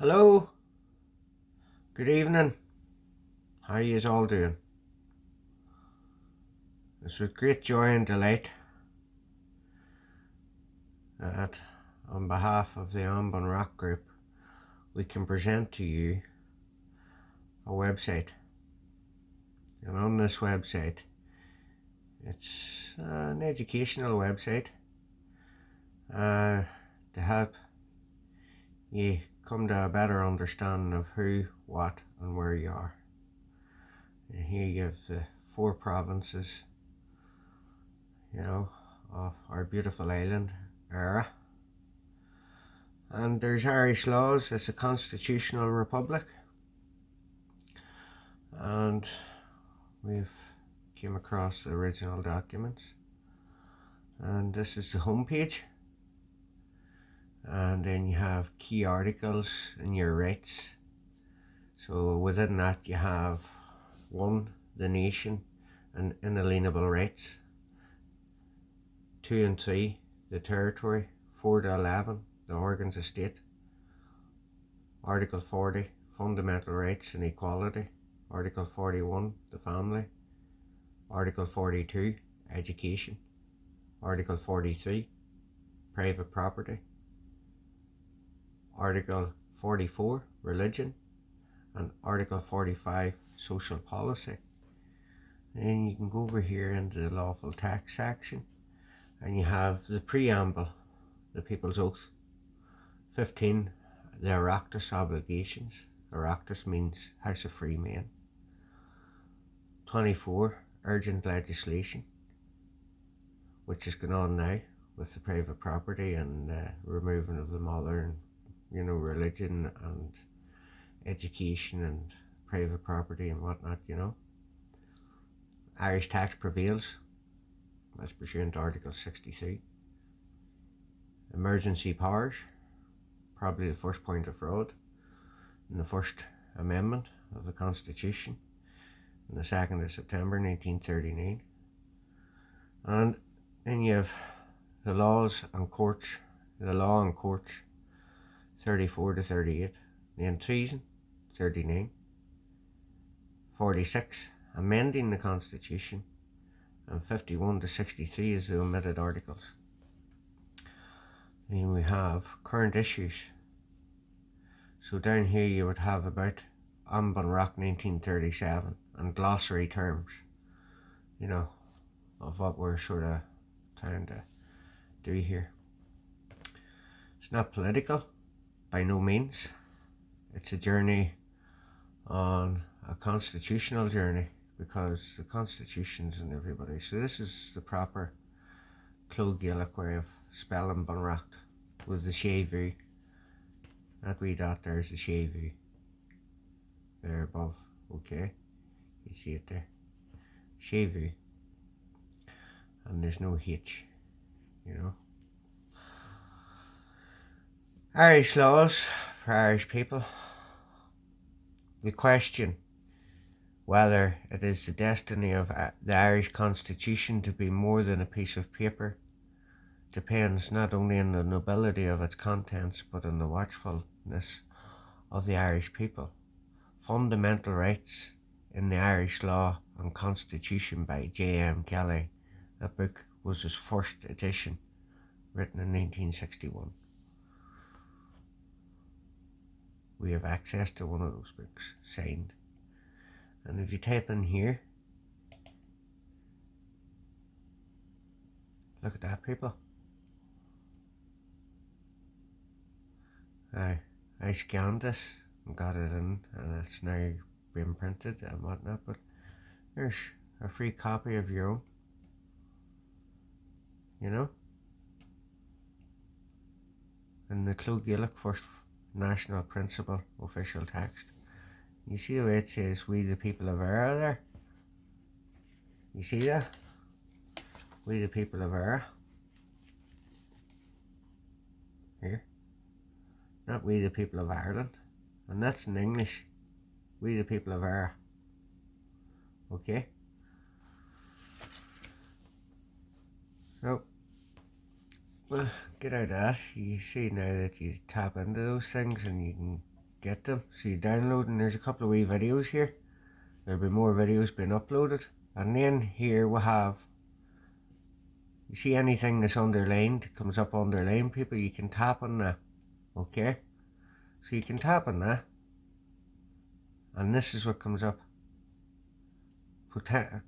Hello, good evening. How yous all doing? It's with great joy and delight that, on behalf of the Ambon Rock Group, we can present to you a website. And on this website, it's an educational website to help you come to a better understanding of who, what, and where you are. And here you have the 4 provinces, of our beautiful island, Eire. And there's Irish laws. It's a constitutional republic, and we've came across the original documents, and this is the homepage. And then you have key articles and your rights. So within that you have 1, the nation and inalienable rights; 2 and 3, the territory; 4 to 11, the organs of state; Article 40, fundamental rights and equality; Article 41, the family; Article 42, education; Article 43, private property; Article 44, religion; and Article 45, social policy. And then you can go over here into the lawful tax section, and you have the preamble, the People's Oath; 15, the Oireachtas obligations. Oireachtas means House of Free Men. 24, urgent legislation, which is going on now with the private property and removing of the mother, and religion and education and private property and whatnot. Irish tax prevails, as pursuant to Article 63. Emergency powers, probably the first point of fraud in the First Amendment of the Constitution on the 2nd of September 1939. And then you have the laws and courts, the law and courts, 34 to 38. Then treason, 39. 46, amending the Constitution, and 51 to 63 is the omitted articles. Then we have current issues. So down here you would have about Ambon Rock 1937 and glossary terms, of what we're sort of trying to do here. It's not political, by no means. It's a journey on a constitutional journey, because the Constitution's in everybody. So this is the proper Clogh Gaelic way of spelling Bunracht, with the Shavu. That wee dot there is the Shavu, there above. Okay, you see it there, Shavu, and there's no H. Irish laws for Irish people. The question whether it is the destiny of the Irish Constitution to be more than a piece of paper depends not only on the nobility of its contents, but on the watchfulness of the Irish people. Fundamental Rights in the Irish Law and Constitution by J.M. Kelly. That book was his first edition, written in 1961. We have access to one of those books, signed. And if you type in here, look at that, people. I scanned this and got it in, and it's now being printed and whatnot, but there's a free copy of your own, and the Clogh Gaelic First National Principle official text. You see the way it says "We the people of Eire" there? You see that? We the people of Eire. Here. Not "We the people of Ireland." And that's in English. We the people of Eire. Okay? So, well, get out of that. You see now that you tap into those things, and you can get them. So you download, and there's a couple of wee videos here. There'll be more videos being uploaded. And then here we have, you see anything that's underlined, comes up underlined, people, you can tap on that. Okay? So you can tap on that. And this is what comes up.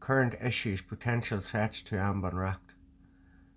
Current issues, potential threats to An Bun Racht.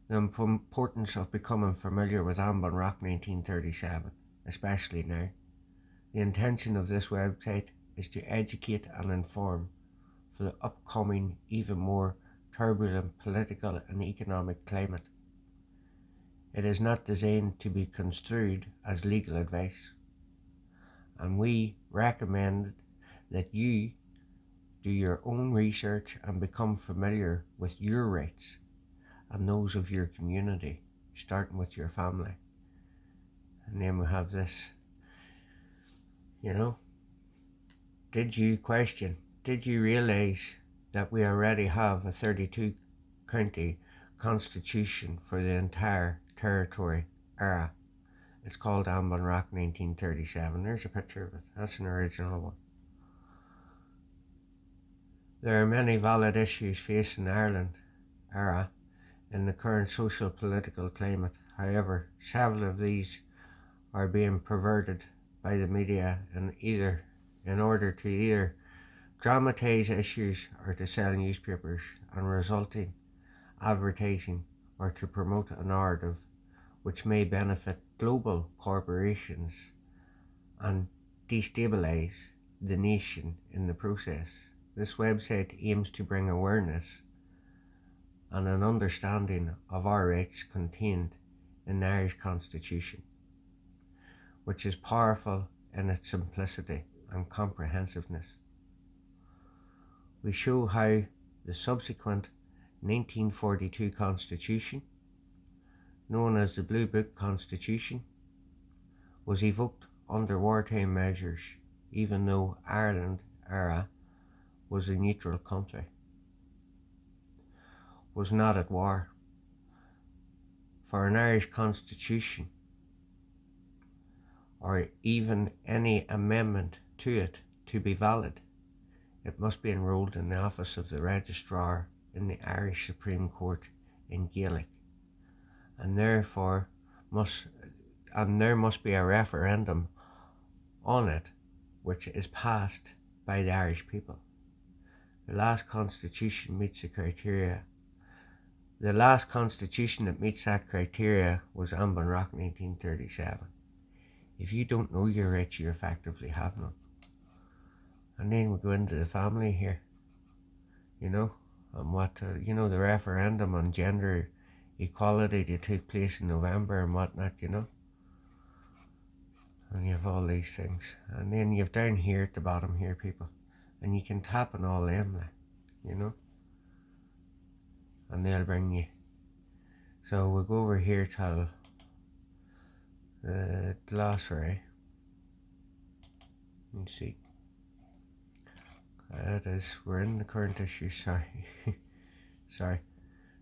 The importance of becoming familiar with An Bun Racht 1937, especially now. The intention of this website is to educate and inform for the upcoming, even more turbulent political and economic climate. It is not designed to be construed as legal advice, and we recommend that you do your own research and become familiar with your rights and those of your community, starting with your family. And then we have this, you know, did you realize that we already have a 32 county constitution for the entire territory area? It's called An Bun Racht 1937. There's a picture of it. That's an original one. There are many valid issues facing Ireland area in the current social political climate. However, several of these are being perverted by the media in order to either dramatize issues or to sell newspapers and resulting advertising, or to promote a narrative which may benefit global corporations and destabilize the nation in the process. This website aims to bring awareness and an understanding of our rights contained in the Irish Constitution, which is powerful in its simplicity and comprehensiveness. We show how the subsequent 1942 Constitution, known as the Blue Book Constitution, was evoked under wartime measures, even though Ireland was a neutral country, was not at war. For an Irish Constitution, or even any amendment to it, to be valid, it must be enrolled in the office of the Registrar in the Irish Supreme Court in Gaelic, and there must be a referendum on it, which is passed by the Irish people. The last constitution meets the criteria. The last constitution that meets that criteria was An Bun Racht 1937. If you don't know your rights, you effectively have none. And then we go into the family here, you know, and the referendum on gender equality that took place in November and whatnot, you know. And you have all these things. And then you have down here at the bottom here, people, and you can tap on all them, like, you know, and they'll bring you. So we'll go over here to the glossary. Let's see. That is, we're in the current issue, sorry. Sorry.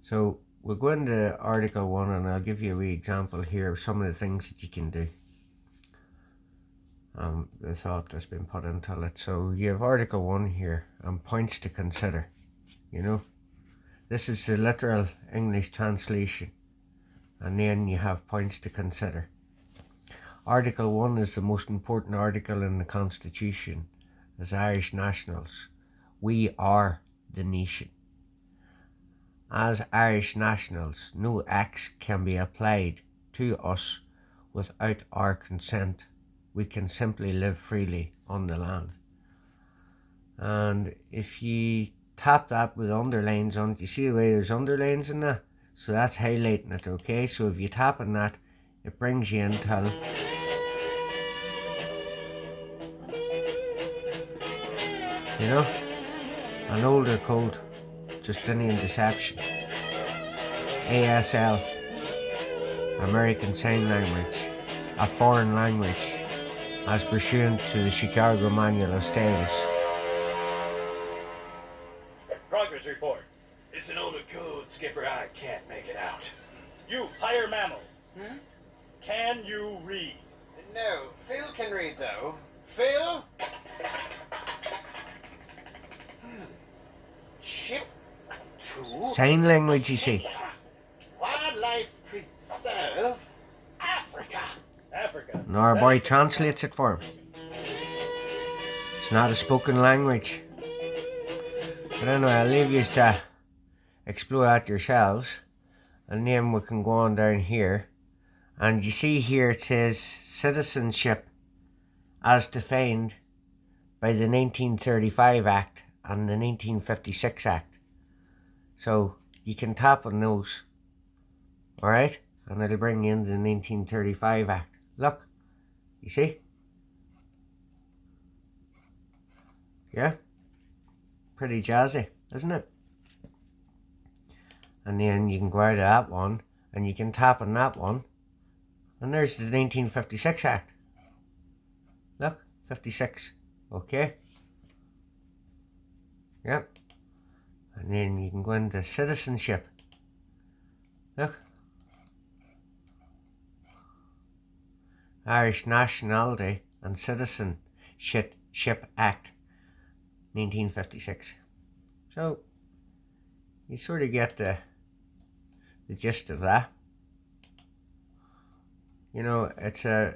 So we'll go into Article 1, and I'll give you a wee example here of some of the things that you can do. The thought that's been put into it. So you have Article 1 here, and points to consider, you know. This is the literal English translation, and then you have points to consider. Article 1 is the most important article in the Constitution. As Irish nationals, we are the nation. As Irish nationals, no acts can be applied to us without our consent. We can simply live freely on the land. And if you tap that with underlines on it, you see the way there's underlines in that? So that's highlighting it, okay? So if you tap on that, it brings you into an older code, Justinian Deception, ASL, American Sign Language, a foreign language, as pursuant to the Chicago Manual of Status. Progress report. It's an older code, Skipper. I can't make it out. You, higher mammal. Can you read? No, Phil can read though. Phil? Ship to Sign language, you see. Wildlife Preserve, Africa. Africa. And our boy translates it for him. It's not a spoken language. But anyway, I'll leave you to explore that yourselves. And then we can go on down here. And you see here it says citizenship as defined by the 1935 Act and the 1956 Act. So you can tap on those. Alright? And it'll bring you in the 1935 Act. Look. You see? Yeah? Pretty jazzy, isn't it? And then you can go out of that one and you can tap on that one. And there's the 1956 Act. Look, 56. Okay. Yep. And then you can go into citizenship. Look. Irish Nationality and Citizenship Act, 1956. So, you sort of get the gist of that. You know, it's a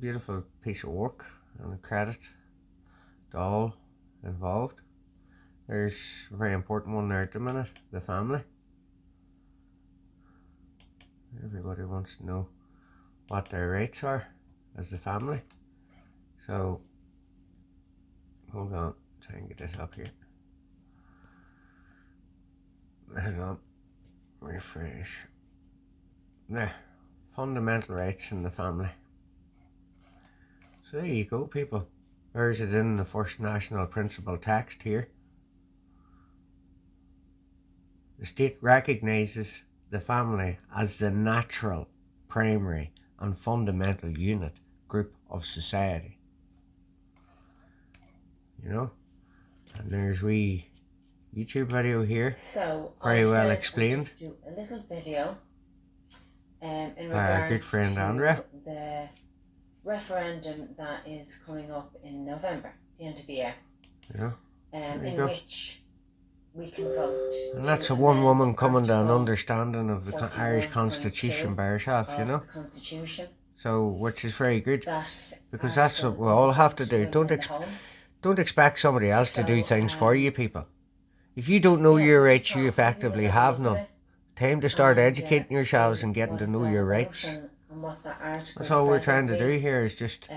beautiful piece of work, and a credit to all involved. There's a very important one there at the minute, the family. Everybody wants to know what their rights are as a family. So, hold on, try and get this up here. Hang on, refresh. There, fundamental rights in the family. So there you go, people. There's it in the first national principle text here. The state recognises the family as the natural, primary and fundamental unit group of society. You know? And there's wee YouTube video here. So very well said explained. I'd just do a little video in By our regards good friend to Andrea. the referendum that is coming up in November, the end of the year, Yeah. There you in go. which we can vote. And that's to a one amend woman coming to an Article understanding of the Irish 41.2 Constitution by herself, you of know? the Constitution. So, which is very good. That Because that's what article we all is have to about do. women in the home. Don't expect somebody else to do So, things for you, people. If you don't know Yeah, your so rights, just you thought effectively maybe we'll have look at none. it Time to start and, educating yourselves see and getting what to it's know all your about rights. and what that article That's all we're trying to do presently, here is just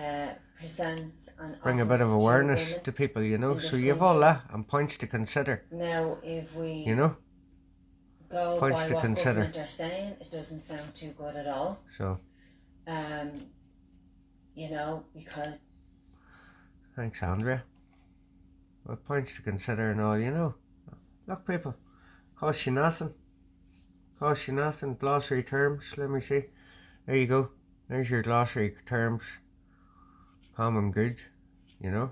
presents and bring a bit of offers to awareness women to people, you know. in So this you've all country. that and points to consider, Now, if we you know. go Points by to what consider. government are saying, it doesn't sound too good at all. So, You know, because thanks, Andrea. Well, points to consider and all, you know. Look, people, costs you nothing. Costs you nothing. Glossary terms, let me see. There you go. There's your glossary terms. Common good, you know.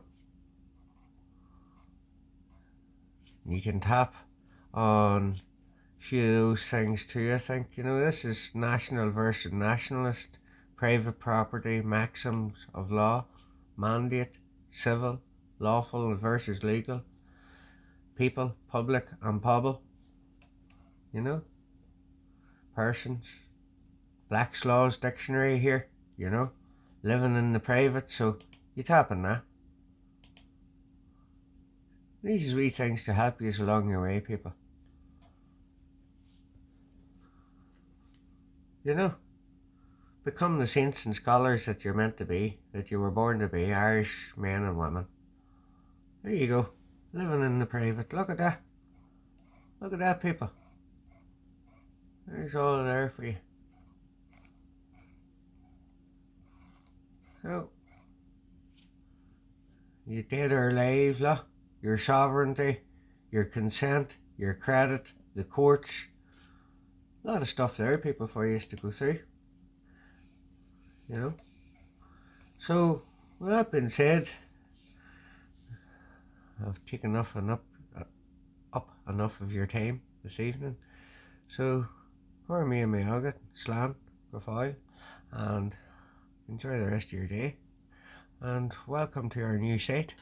You can tap on a few of those things too, I think. You know, this is national versus nationalist, private property, maxims of law, mandate, civil, lawful versus legal, people, public and pobble, you know, persons, Black's Laws Dictionary here, you know, living in the private, so you tap on that. These are wee things to help you along your way, people. You know, become the saints and scholars that you're meant to be, that you were born to be, Irish men and women. There you go, living in the private. Look at that. Look at that, people. There's all there for you. So, you dead or alive, look. Your sovereignty, your consent, your credit, the courts. A lot of stuff there, people, for you to go through. You know. So, with that being said, I've taken up enough of your time this evening. So, for me and my agate, slan, go foil, and enjoy the rest of your day. and welcome to our new site.